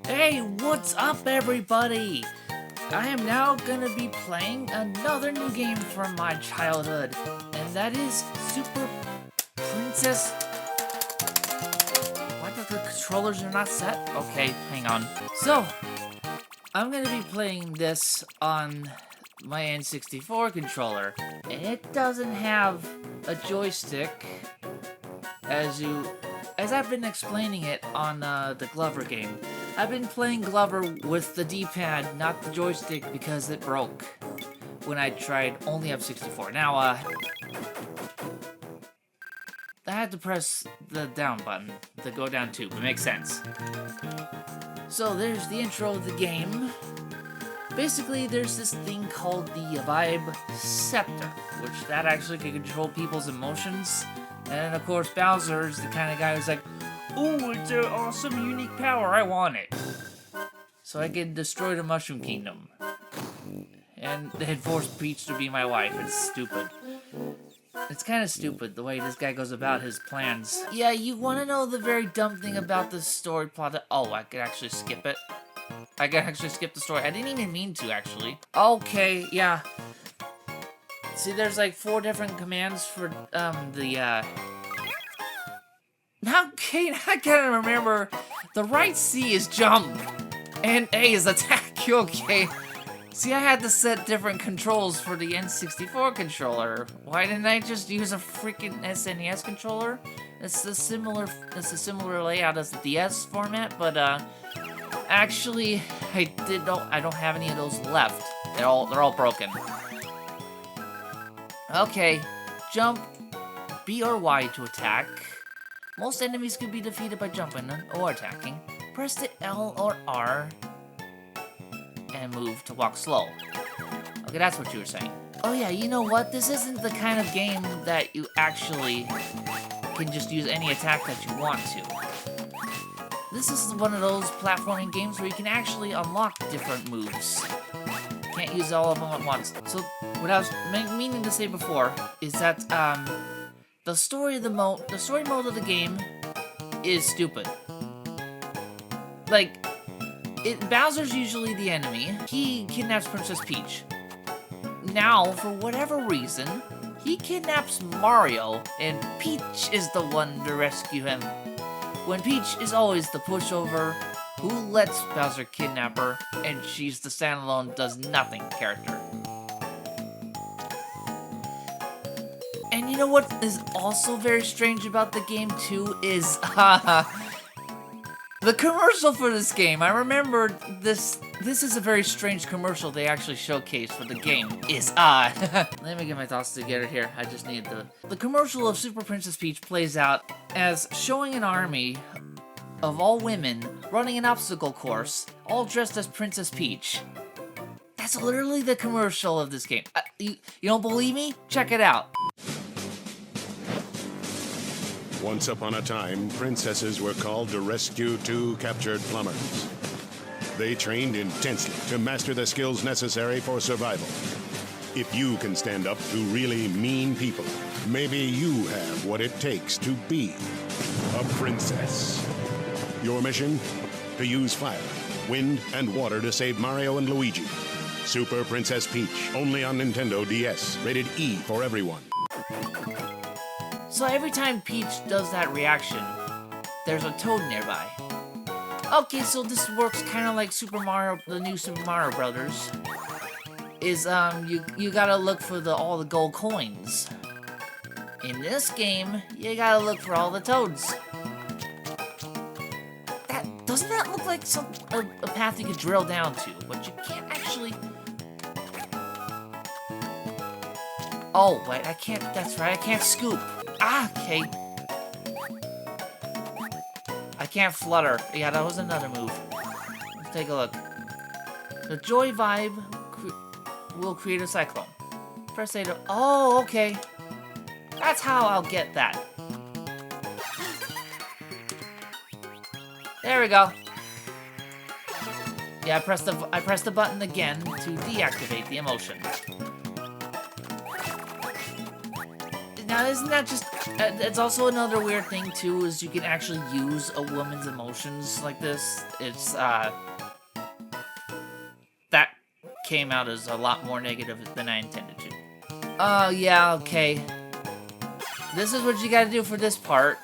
Hey, what's up, everybody? I am now gonna be playing another new game from my childhood, and that is Super Princess. Why the controllers are not set? Okay, hang on. So, I'm gonna be playing this on my N64 controller, and it doesn't have a joystick, as I've been explaining it on the Glover game. I've been playing Glover with the D-pad, not the joystick, because it broke when I tried only F64. Now, I had to press the down button to go down tube. It makes sense. So there's the intro of the game. Basically, there's this thing called the Vibe Scepter, which that actually can control people's emotions. And of course, Bowser is the kind of guy who's like, "Ooh, it's an awesome, unique power, I want it." So I can destroy the Mushroom Kingdom. And then force Peach to be my wife. It's stupid. It's kind of stupid the way this guy goes about his plans. Yeah, you want to know the very dumb thing about the story plot? Oh, I could actually skip it. I could actually skip the story. I didn't even mean to, actually. Okay, yeah. See, there's like 4 different commands for, Okay, I can't remember. The right C is jump, and A is attack. Okay. See, I had to set different controls for the N64 controller. Why didn't I just use a freaking SNES controller? It's a similar layout as the DS format, but actually, I don't have any of those left. They're all broken. Okay, jump, B or Y to attack. Most enemies can be defeated by jumping or attacking. Press the L or R and move to walk slow. Okay, that's what you were saying. Oh yeah, you know what? This isn't the kind of game that you actually can just use any attack that you want to. This is one of those platforming games where you can actually unlock different moves. Can't use all of them at once. So what I was meaning to say before is that the story mode of the game is stupid. Like, Bowser's usually the enemy. He kidnaps Princess Peach. Now, for whatever reason, he kidnaps Mario, and Peach is the one to rescue him. When Peach is always the pushover who lets Bowser kidnap her, and she's the standalone does nothing character. And you know what is also very strange about the game too is the commercial for this game. I remember this is a very strange commercial they actually showcased for the game. Let me get my thoughts together here. I just need the commercial of Super Princess Peach plays out as showing an army of all women running an obstacle course, all dressed as Princess Peach. That's literally the commercial of this game. You don't believe me? Check it out. Once upon a time, princesses were called to rescue 2 captured plumbers. They trained intensely to master the skills necessary for survival. If you can stand up to really mean people, maybe you have what it takes to be a princess. Your mission? To use fire, wind, and water to save Mario and Luigi. Super Princess Peach, only on Nintendo DS. Rated E for everyone. So every time Peach does that reaction, there's a Toad nearby. Okay, so this works kind of like Super Mario, the new Super Mario Brothers. Is you gotta look for all the gold coins. In this game, you gotta look for all the Toads. Doesn't that look like a path you could drill down to, but you can't actually. Oh wait, I can't. That's right, I can't scoop. Okay. I can't flutter. Yeah, that was another move. Let's take a look. The Joy Vibe will create a cyclone. Press A to... Oh, okay. That's how I'll get that. There we go. Yeah, I pressed the button again to deactivate the emotion. Now, isn't that just... it's also another weird thing, too, is you can actually use a woman's emotions like this. It's, that came out as a lot more negative than I intended to. Oh, yeah, okay. This is what you gotta do for this part.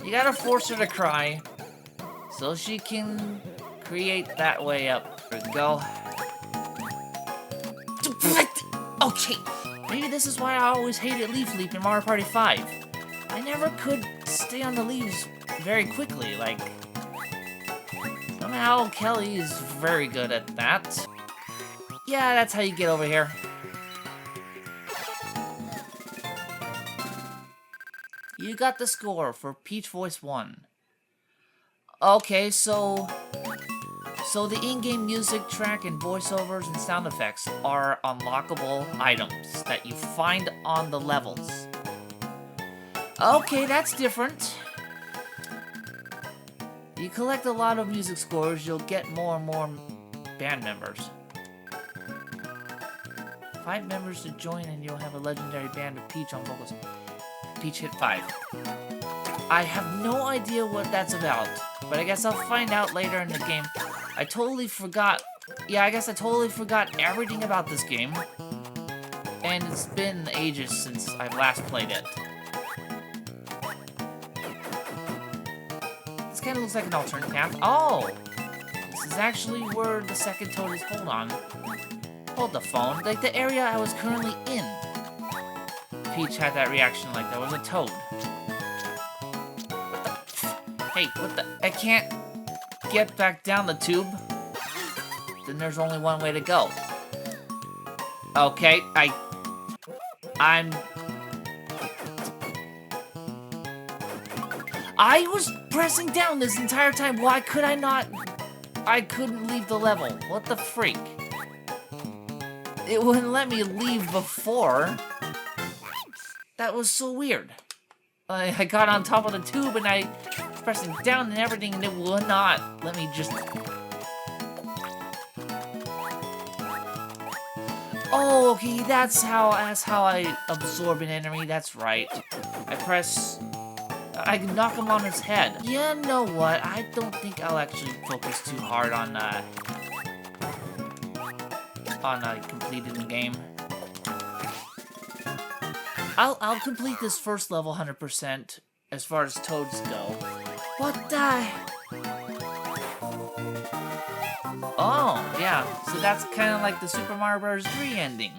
You gotta force her to cry, so she can create that way up. There we go. Okay, maybe this is why I always hated Leaf Leap in Mario Party 5. I never could stay on the leaves very quickly, like... Somehow Kelly is very good at that. Yeah, that's how you get over here. You got the score for Peach Voice 1. Okay, so the in-game music track and voiceovers and sound effects are unlockable items that you find on the levels. Okay, that's different. You collect a lot of music scores, you'll get more and more band members. 5 members to join and you'll have a legendary band of Peach on vocals. Peach hit 5. I have no idea what that's about, but I guess I'll find out later in the game. I totally forgot. Yeah, I guess I totally forgot everything about this game. And it's been ages since I've last played it. This kind of looks like an alternate path. Oh! This is actually where the second toad is. Hold on. Hold the phone. Like the area I was currently in. Peach had that reaction like there was a toad. Hey, what the? I can't get back down the tube. Then there's only one way to go. Okay, I was pressing down this entire time. Why could I not? I couldn't leave the level. What the freak? It wouldn't let me leave before. That was so weird. I got on top of the tube and I was pressing down and everything and it would not let me just... Oh, okay, that's how I absorb an enemy, that's right. I knock him on his head. You know what, I don't think I'll actually focus too hard on completing the game. I'll complete this first level 100% as far as toads go. What the... Oh, yeah. So that's kind of like the Super Mario Bros. 3 ending.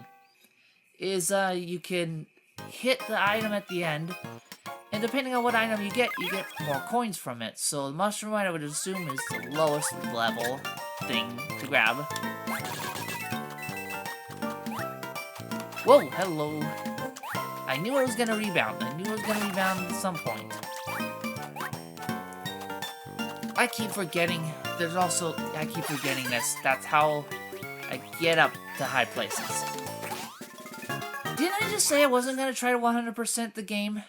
Is, you can hit the item at the end, and depending on what item you get more coins from it. So the mushroom I would assume is the lowest level thing to grab. Whoa, hello. I knew it was gonna rebound. I knew it was gonna rebound at some point. I keep forgetting. I keep forgetting this. That's how I get up to high places. Didn't I just say I wasn't gonna try to 100% the game?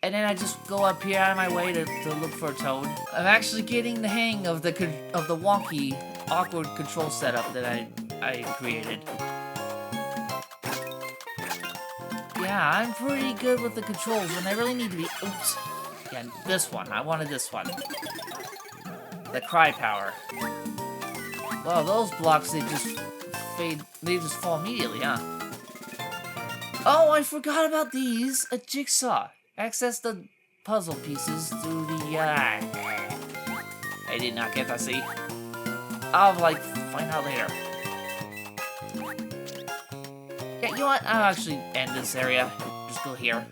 And then I just go up here out of my way to look for a toad? I'm actually getting the hang of the wonky, awkward control setup that I created. Yeah, I'm pretty good with the controls when I really need to be. Oops. Yeah, this one. I wanted this one. The cry power. Well, those blocks, they just fade. They just fall immediately, huh? Oh, I forgot about these. A jigsaw. Access the puzzle pieces through the, I did not get that, see? I'll, find out later. Yeah, you know what? I'll actually end this area. Just go here.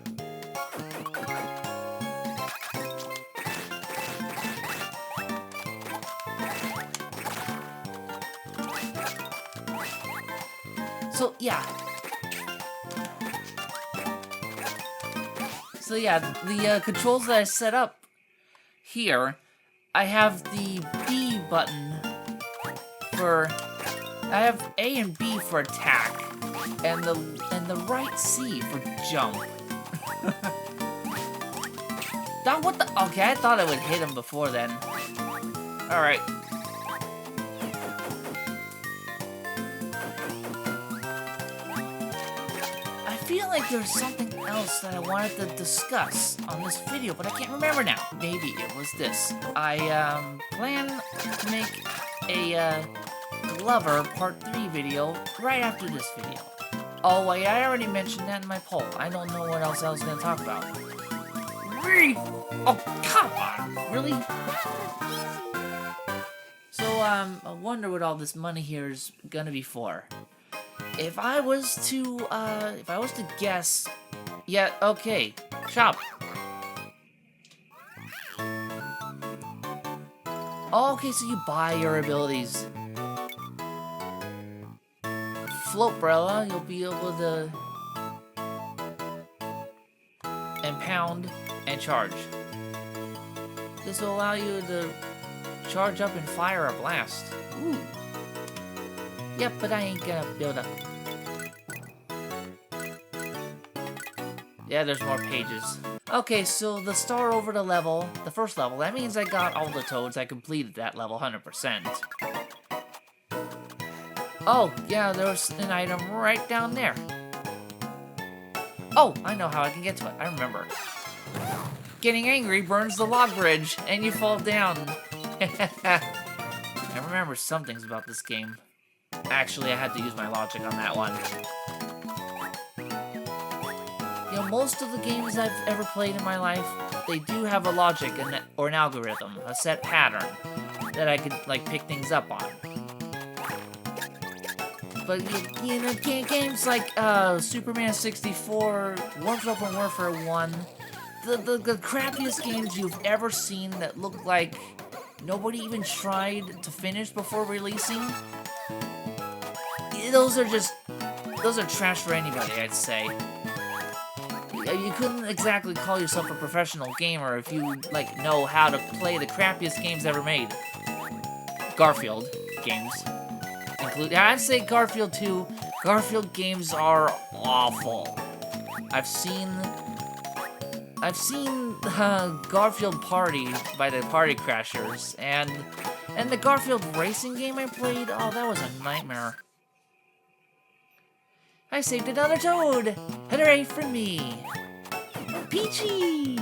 So, yeah. The controls that I set up here, I have the B button for... I have A and B for attack, and the right C for jump. What the? Okay, I thought I would hit him before then. All right. I feel like there's something else that I wanted to discuss on this video, but I can't remember now. Maybe it was this. I plan to make a Glover Part 3 video right after this video. Oh wait, I already mentioned that in my poll. I don't know what else I was gonna talk about. Really? Oh, come on, really? So, I wonder what all this money here is gonna be for. If I was to guess... Yeah, okay. Shop. Oh, okay, so you buy your abilities. Floatbrella, you'll be able to... and pound and charge. This will allow you to charge up and fire a blast. Ooh. Yep, but I ain't gonna build up. Yeah, there's more pages. Okay, so the star over the level, the first level, that means I got all the toads. I completed that level 100%. Oh, yeah, there's an item right down there. Oh, I know how I can get to it. I remember. Getting angry burns the log bridge, and you fall down. I remember some things about this game. Actually, I had to use my logic on that one. You know, most of the games I've ever played in my life, they do have a logic or an algorithm, a set pattern, that I could, like, pick things up on. But, you know, games like Superman 64, Worms Open Warfare 1, the crappiest games you've ever seen that look like nobody even tried to finish before releasing, those are trash for anybody, I'd say. You couldn't exactly call yourself a professional gamer if you, like, know how to play the crappiest games ever made. Garfield games. I'd say Garfield 2. Garfield games are awful. I've seen Garfield Party by the Party Crashers, and the Garfield racing game I played, oh, that was a nightmare. I saved another toad! Hooray for me! Peachy!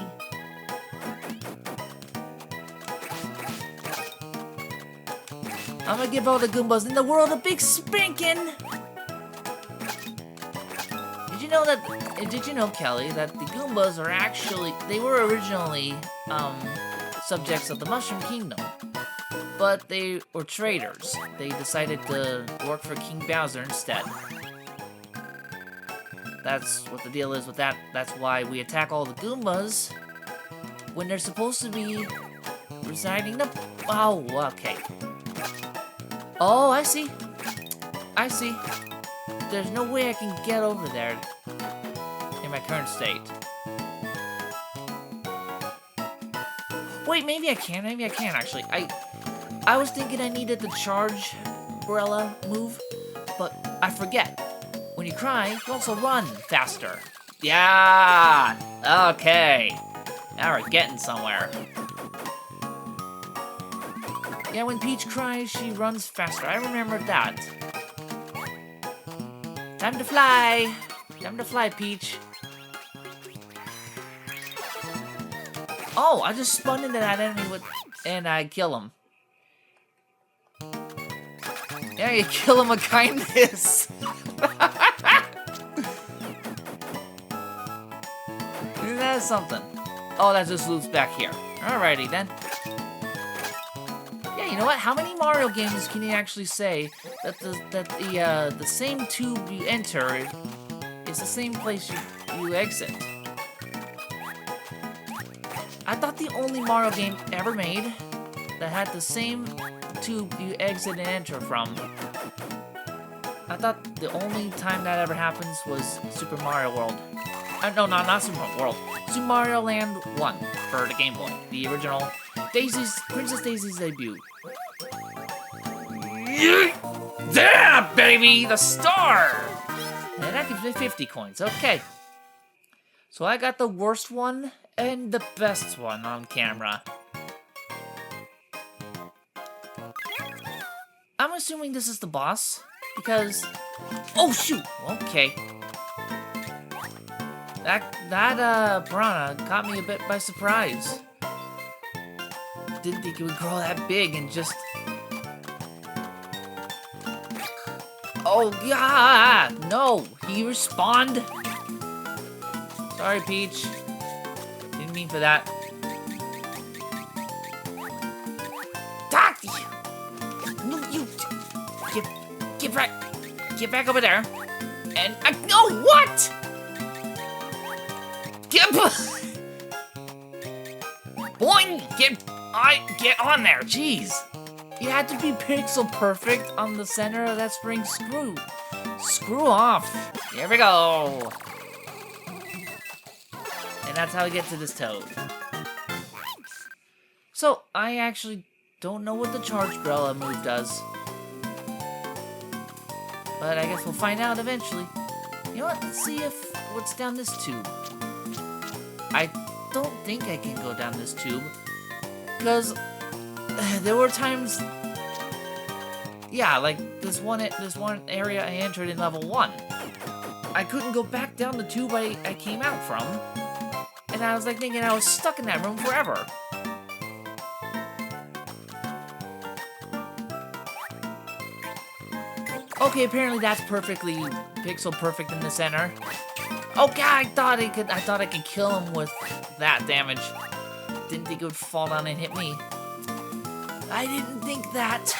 I'm gonna give all the Goombas in the world a big spanking! Did you know, Kelly, that the Goombas are actually, they were originally, subjects of the Mushroom Kingdom, but they were traitors. They decided to work for King Bowser instead. That's what the deal is with that. That's why we attack all the Goombas when they're supposed to be residing the... Oh, okay. Oh, I see. I see. There's no way I can get over there in my current state. Wait, maybe I can. Maybe I can, actually. I was thinking I needed the charge umbrella move, but I forget. When you cry, you also run faster. Yeah! Okay. Now we're getting somewhere. Yeah, when Peach cries, she runs faster. I remember that. Time to fly! Time to fly, Peach. Oh, I just spun into that enemy and I kill him. Yeah, you kill him with kindness. Isn't that something? Oh, that just loops back here. Alrighty then. Yeah, you know what? How many Mario games can you actually say that the same tube you enter is the same place you exit? I thought the only Mario game ever made that had the same tube you exit and enter from, I thought the only time that ever happens was Super Mario World. No, not Super Mario World. Super Mario Land 1 for the Game Boy. The original Princess Daisy's debut. Yeah, baby! The star! And that gives me 50 coins. Okay. So I got the worst one and the best one on camera. I'm assuming this is the boss, because... Oh, shoot! Okay. That piranha caught me a bit by surprise. Didn't think it would grow that big and just... Oh, yeah! No! He respawned! Sorry, Peach. Didn't mean for that. No, you... Get back over there. And... No, what?! Boing! Get on there, jeez! You had to be pixel perfect on the center of that spring screw. Screw off. Here we go. And that's how we get to this toad. So, I actually don't know what the Charge Umbrella move does. But I guess we'll find out eventually. You know what? Let's see what's down this tube. I don't think I can go down this tube. Because there were times... Yeah, like this one area I entered in level 1. I couldn't go back down the tube I came out from. And I was like thinking I was stuck in that room forever. Okay, apparently that's perfectly pixel perfect in the center. Okay, I thought I could kill him with that damage. Didn't think it would fall down and hit me. I didn't think that.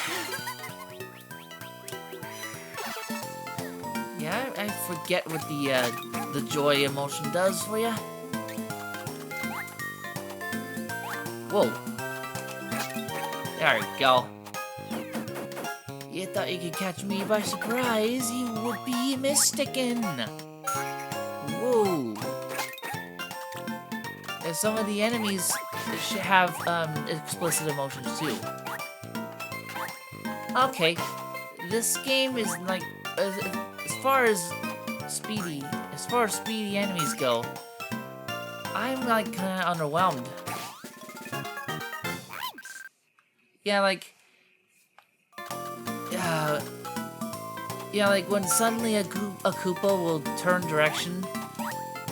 Yeah, I forget what the joy emotion does for you. Whoa. There we go. You thought you could catch me by surprise? You would be mistaken. Whoa. And some of the enemies should have explicit emotions too. Okay, this game is like as far as speedy enemies go, I'm like kind of underwhelmed. Yeah, like. Yeah, like when suddenly a Koopa will turn direction,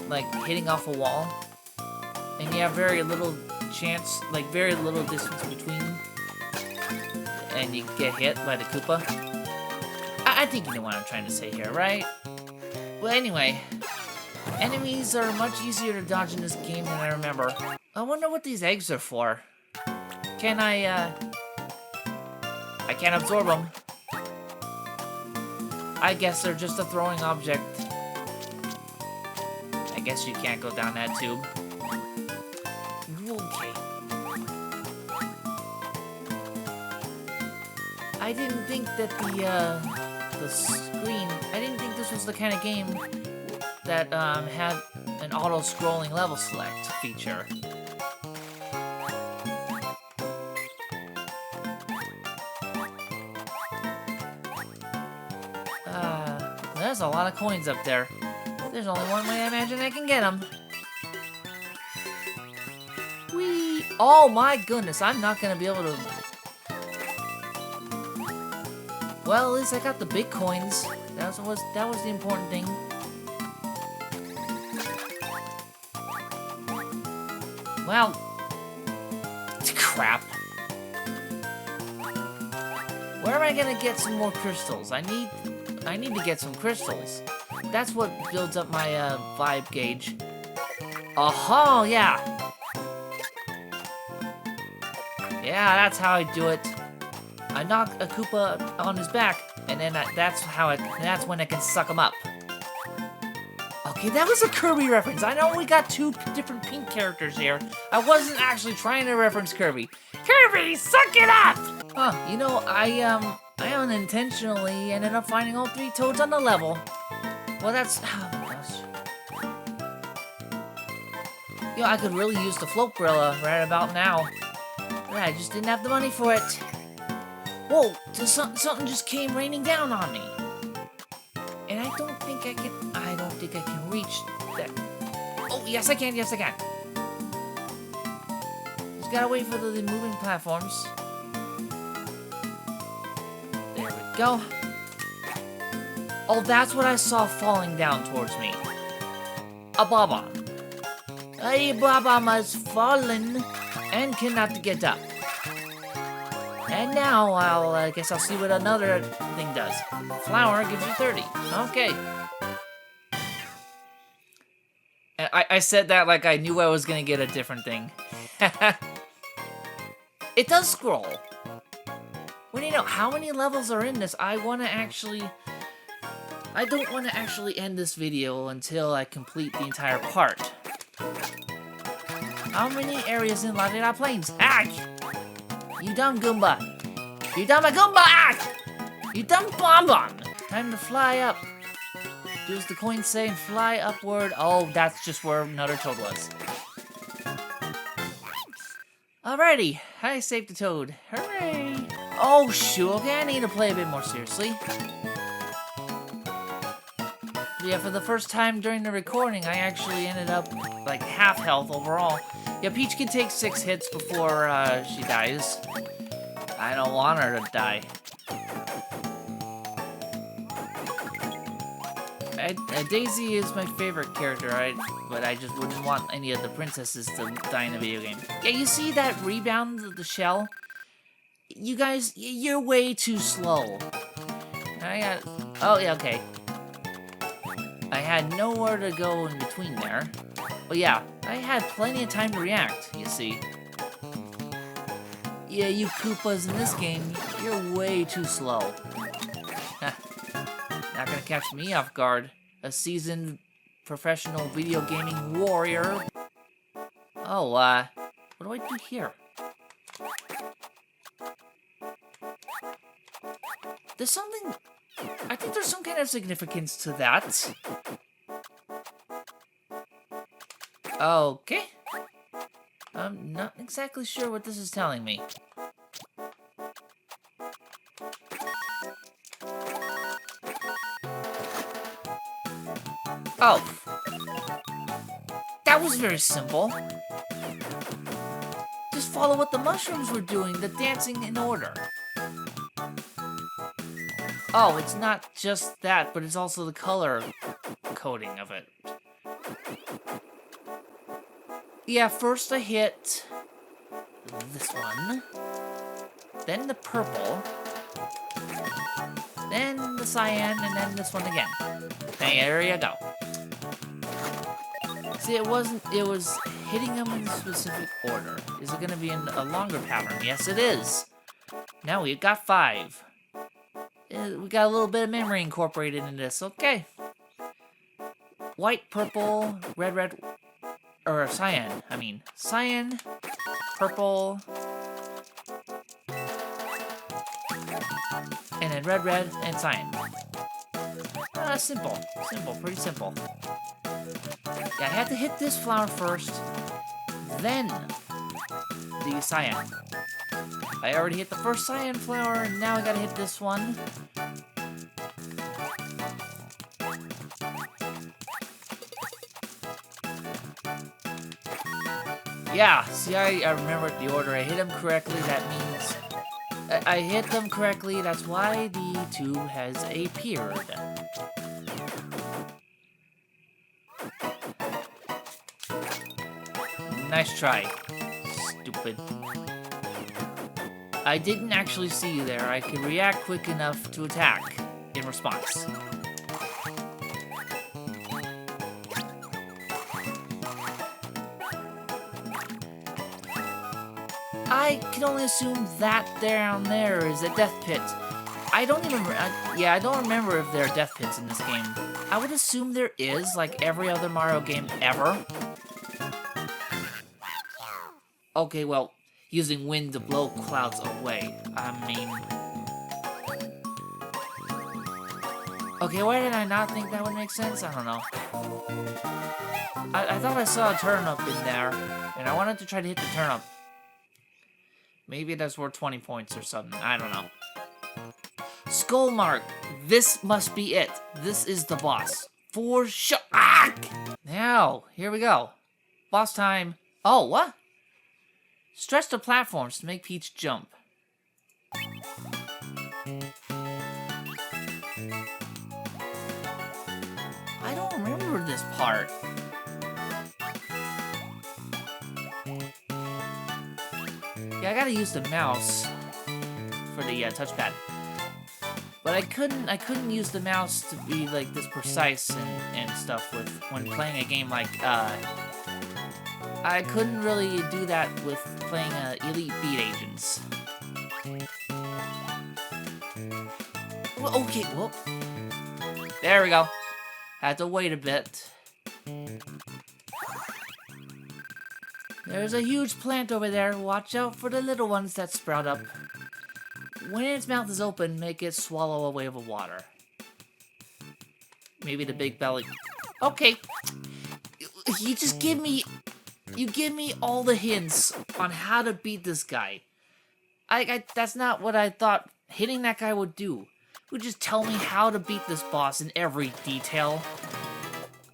like hitting off a wall, and you have very little chance, like very little distance between, and you get hit by the Koopa. I think you know what I'm trying to say here, right? Well, anyway, enemies are much easier to dodge in this game than I remember. I wonder what these eggs are for. Can I can't absorb them. I guess they're just a throwing object. I guess you can't go down that tube. Okay. I didn't think that the screen... I didn't think this was the kind of game that had an auto-scrolling level select feature. There's a lot of coins up there. There's only one way I imagine I can get them. Whee! Oh my goodness, I'm not gonna be able to... Well, at least I got the big coins. That was the important thing. Well... Crap. Where am I gonna get some more crystals? I need to get some crystals. That's what builds up my vibe gauge. Oh, yeah. Yeah, that's how I do it. I knock a Koopa on his back, and then that's when I can suck him up. Okay, that was a Kirby reference. I know we got two different pink characters here. I wasn't actually trying to reference Kirby. Kirby, suck it up! Huh, you know, I unintentionally ended up finding all 3 toads on the level. Well, that's... Oh my gosh. You know, I could really use the float gorilla right about now. But I just didn't have the money for it. Whoa, something just came raining down on me. And I don't think I can reach that. Oh, yes I can, yes I can. Just gotta wait for the moving platforms. There we go. Oh, that's what I saw falling down towards me. a Bob-omb. A Bob-omb has fallen and cannot get up. And now I guess I'll see what another thing does. Flower gives you 30. Okay. I said that like I knew I was gonna get a different thing. It does scroll. When you know how many levels are in this, I don't want to actually end this video until I complete the entire part. How many areas in La De Da Plains? Ah! You dumb Goomba! You dumb Goomba! Ah! You dumb Bob-omb! Time to fly up. Do as the coins say and fly upward. Oh, that's just where another Toad was. Alrighty, I saved the Toad. Hooray! Oh shoot, okay, I need to play a bit more seriously. Yeah, for the first time during the recording, I actually ended up like half health overall. Yeah, Peach can take 6 hits before she dies. I don't want her to die. Daisy is my favorite character, but I just wouldn't want any of the princesses to die in a video game. Yeah, you see that rebound of the shell? You guys, you're way too slow. Oh yeah, okay. I had nowhere to go in between there. But yeah, I had plenty of time to react, you see. Yeah, you Koopas in this game, you're way too slow. Not gonna catch me off guard. A seasoned professional video gaming warrior. Oh, what do I do here? There's something... I think there's some kind of significance to that. Okay. I'm not exactly sure what this is telling me. Oh. That was very simple. Just follow what the mushrooms were doing, the dancing in order. Oh, it's not just that, but it's also the color coding of it. Yeah, first I hit this one, then the purple, then the cyan, and then this one again. Hey, there you go. See, it was hitting them in a specific order. Is it going to be in a longer pattern? Yes, it is. Now we've got 5. We got a little bit of memory incorporated in this. Okay. White, purple, red, or cyan. I mean, cyan, purple, and then red, and cyan. Simple, pretty simple. Yeah, I had to hit this flower first, then the cyan. I already hit the first cyan flower, and now I gotta hit this one. Yeah, see, I remembered the order. I hit them correctly, that means... I hit them correctly, that's why the 2 has appeared. Nice try. Stupid. I didn't actually see you there. I could react quick enough to attack in response. I can only assume that down there is a death pit. I don't even... I don't remember if there are death pits in this game. I would assume there is, like every other Mario game ever. Okay, well, using wind to blow clouds away. I mean... Okay, why did I not think that would make sense? I don't know. I thought I saw a turnip in there, and I wanted to try to hit the turnip. Maybe that's worth 20 points or something. I don't know. Skull mark. This must be it. This is the boss. For sure. Ah! Now, here we go. Boss time. Oh, what? Stretch the platforms to make Peach jump. I don't remember this part. Yeah, I gotta use the mouse for the touchpad. But I couldn't use the mouse to be like this precise and stuff with when playing a game like I couldn't really do that with playing Elite Beat Agents. Well, okay, well, there we go. Had to wait a bit. There's a huge plant over there. Watch out for the little ones that sprout up. When its mouth is open, make it swallow a wave of water. Maybe the big belly. Okay. You just give me all the hints on how to beat this guy. That's not what I thought hitting that guy would do. It would just tell me how to beat this boss in every detail.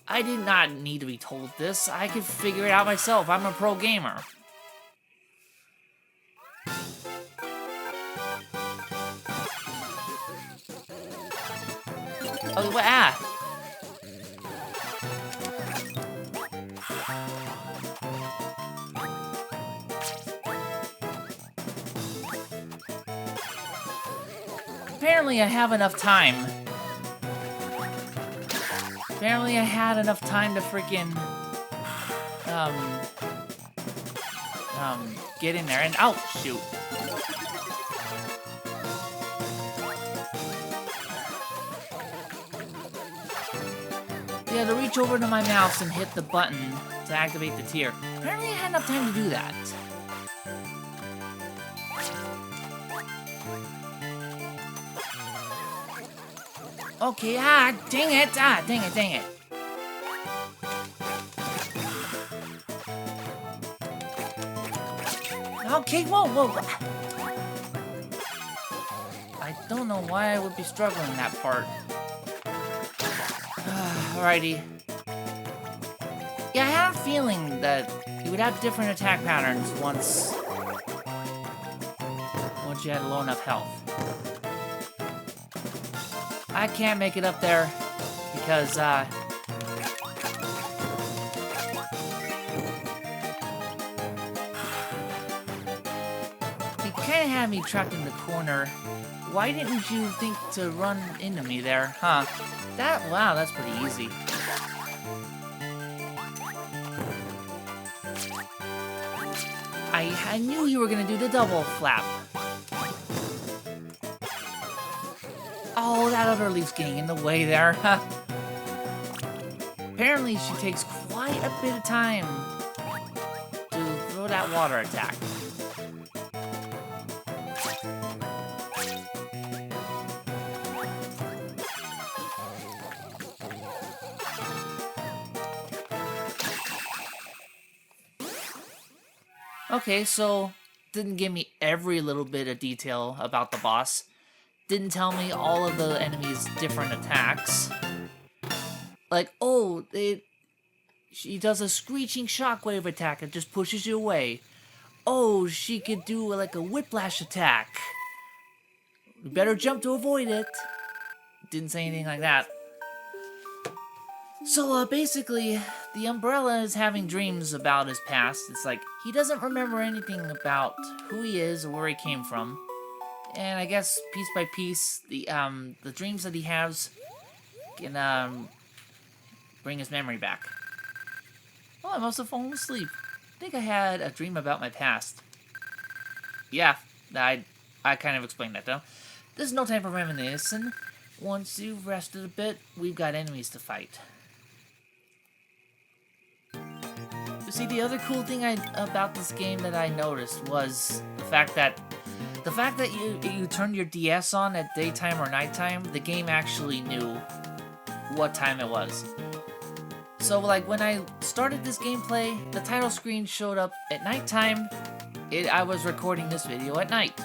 I did not need to be told this. I could figure it out myself. I'm a pro gamer. Oh, what? Ah! Apparently I have enough time. Apparently I had enough time to freaking get in there and oh shoot. Yeah, to reach over to my mouse and hit the button to activate the tier. Apparently I had enough time to do that. Okay, dang it, dang it. Okay, whoa. I don't know why I would be struggling that part. Alrighty. Yeah, I had a feeling that you would have different attack patterns once you had low enough health. I can't make it up there because you kind of had me trapped in the corner. Why didn't you think to run into me there, huh? Wow, that's pretty easy. I knew you were gonna do the double flap. Oh, that other leaf's getting in the way there, huh? Apparently, she takes quite a bit of time to throw that water attack. Okay, so didn't give me every little bit of detail about the boss. Didn't tell me all of the enemies' different attacks. Like, oh, she does a screeching shockwave attack that just pushes you away. Oh, she could do like a whiplash attack. You better jump to avoid it. Didn't say anything like that. So, basically, the Umbrella is having dreams about his past. It's like, he doesn't remember anything about who he is or where he came from. And I guess, piece by piece, the dreams that he has can, bring his memory back. Oh, I must have fallen asleep. I think I had a dream about my past. Yeah, I kind of explained that, though. There's no time for reminiscing. Once you've rested a bit, we've got enemies to fight. You see, the other cool thing about this game that I noticed was the fact that you turned your DS on at daytime or nighttime, the game actually knew what time it was. So, like, when I started this gameplay, the title screen showed up at nighttime. I was recording this video at night.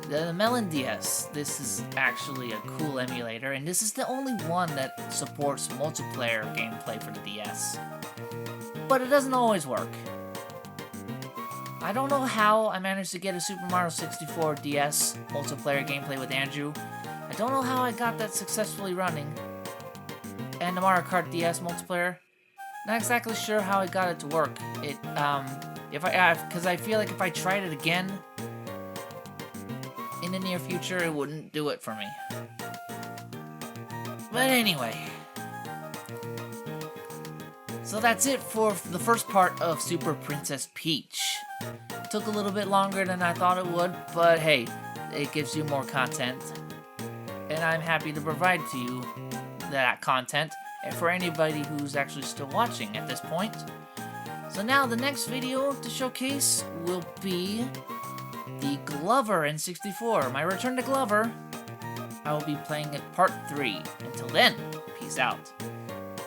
The Melon DS, this is actually a cool emulator, and this is the only one that supports multiplayer gameplay for the DS. But it doesn't always work. I don't know how I managed to get a Super Mario 64 DS multiplayer gameplay with Andrew. I don't know how I got that successfully running. And the Mario Kart DS multiplayer. Not exactly sure how I got it to work. It Because I feel like if I tried it again in the near future, it wouldn't do it for me. But anyway. So that's it for the first part of Super Princess Peach. Took a little bit longer than I thought it would, but hey, it gives you more content. And I'm happy to provide to you that content, and for anybody who's actually still watching at this point. So now the next video to showcase will be the Glover N64, my return to Glover. I will be playing it part 3. Until then, peace out.